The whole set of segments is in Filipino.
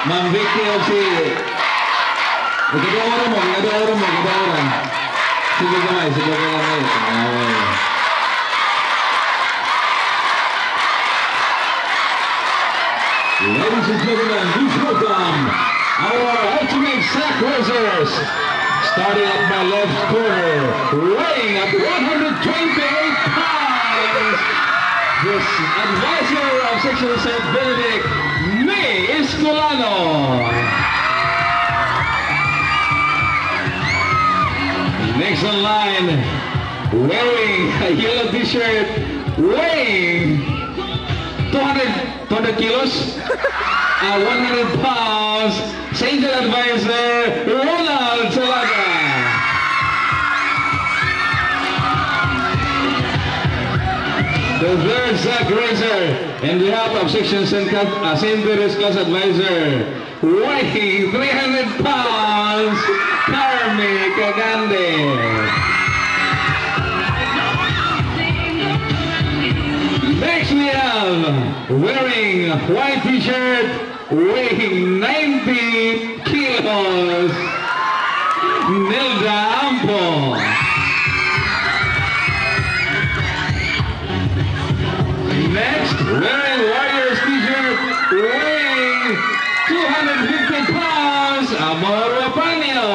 Ma'am Vicky o si... Ikadawara mo. Sige kamay. Ladies and gentlemen, please welcome our ultimate sack racers. Starting at my left corner, weighing at 128 pounds, this advisor of Section St. Benedict, May Escolano. Next in line, wearing a yellow t-shirt, weighing 200 kilos, 100 pounds, St. Advisor, Ronald Salaga. The third sack racer in behalf of Section St. Teres Class Advisor, weighing 300 pounds, Carmi Cagande. Next we have, wearing a white t-shirt, weighing 90 kilos, Nelda Ampo. Next, wearing Warriors t-shirt, weighing 250 pounds, Amor Wapanio.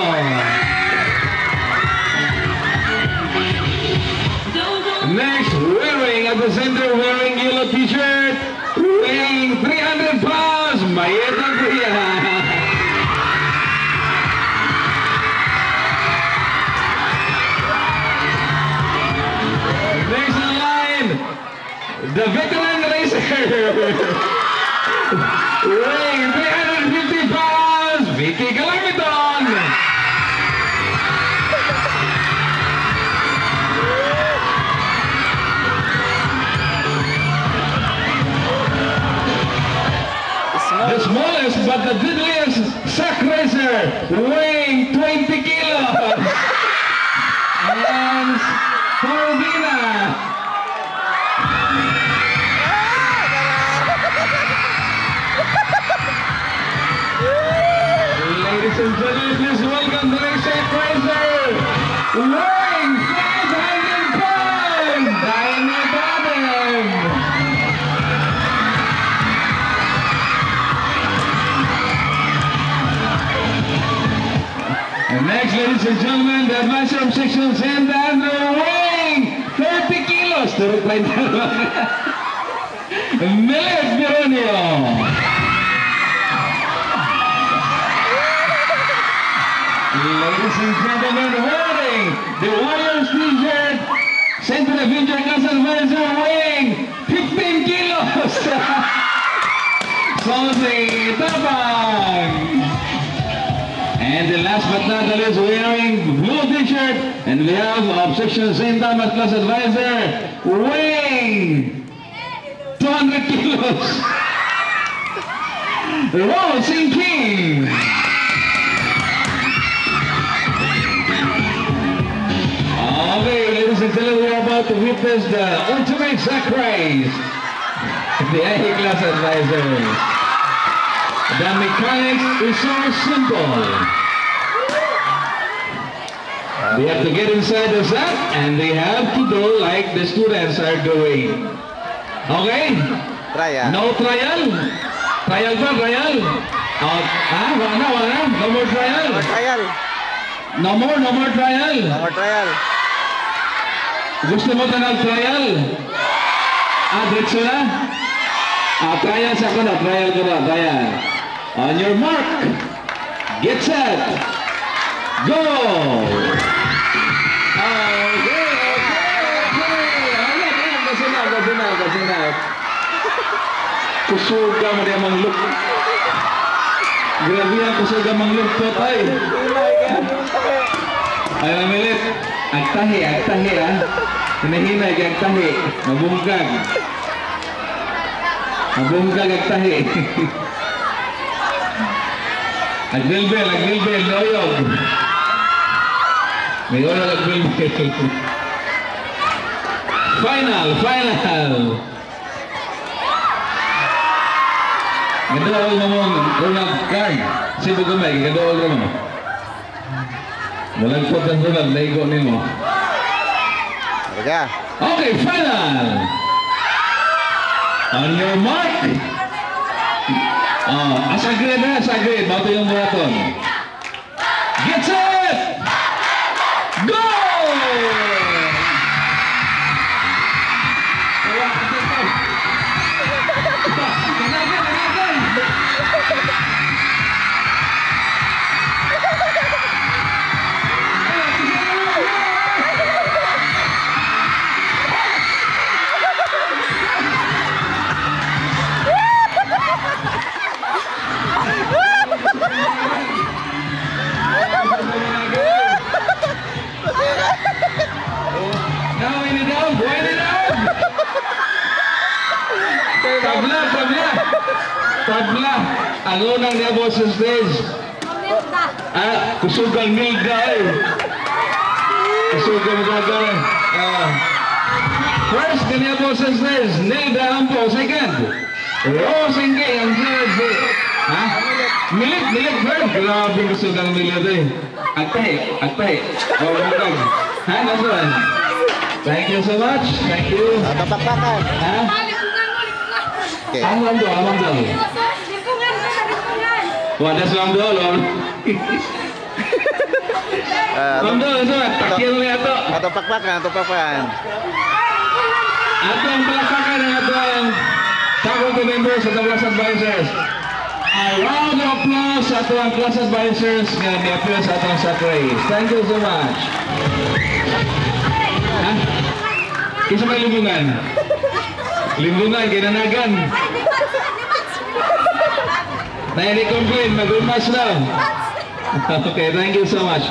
Next, wearing at the center, wearing yellow t-shirt, weighing 300 pounds, Mayeta Priya. Next in line, the veteran racer, weighing 350 pounds, Vicky Galamiton. The smallest but the deadliest sack racer, weighing 20 kilos, Lance Corvina. Ladies and gentlemen, please welcome the next sack racer, weighing 500 pounds, Diana Badem. And next, ladies and gentlemen, the advisor of Section St. Andrew, weighing 30 kilos to reply Milet Veronio. Ladies and gentlemen, wearing the Warriors t-shirt, St. Avenger Class Advisor, weighing 15 kilos. Sonsi Tabang. And the last but not the least, wearing blue t-shirt, and we have of Section St. Thomas Class Advisor, weighing 200 kilos, Rose King. Okay, ladies and gentlemen, we are about to witness the ultimate sack race, the A Class Advisors. The mechanics is so simple. They have to get inside the sack and they have to do like the students are doing. Okay? Trial. No trial? Trial ba? Trial? Wala. No more trial? No trial. No more trial? No more trial. Gusto mo ka trial? Diretso na? Trial sa ko na. Trial ko na. Trial. On your mark, get set, go! Okay. Kasi na. Kusuga mo din mang look. Grabe yan, kusuga mang look po tayo. Ay, mamilit. Agtahi ha. Hinahinay ka agtahi. Mabunggag agtahi. Agbilbil, loyog. May oyog agbilbil. Final. Gadool mo mong Ronald card. Sibo kumay, gadool mo. Malagpot ang Ronald, naigo nimo. Talaga. Okay, final! On your mark! Asagrid na, asagrid. Bato yung marathon. Get set! Go! Tabla, ang unang niya sa stage. Kusugang Milda Kusugang gagawin. First, kanya po sa stage, Nilda Ampo. Second, Rosengay ang third. Milit first. Grabe kusugang Milda Agpay. Nasaan? Thank you so much. Thank you. Papakpakan. Okay. Amang daw. Wadas lang daw, Lord. Takil niya ito. Atong pakpakan. Atong palakpakan ng atong faculty members at class advisors. A round of applause sa atong class advisors nga ni-appear sa atong satrays. Thank you so much. Kisa may limbungan? Limbungan, kinanagan. Na-complain, mag-umas lang. Okay, thank you so much.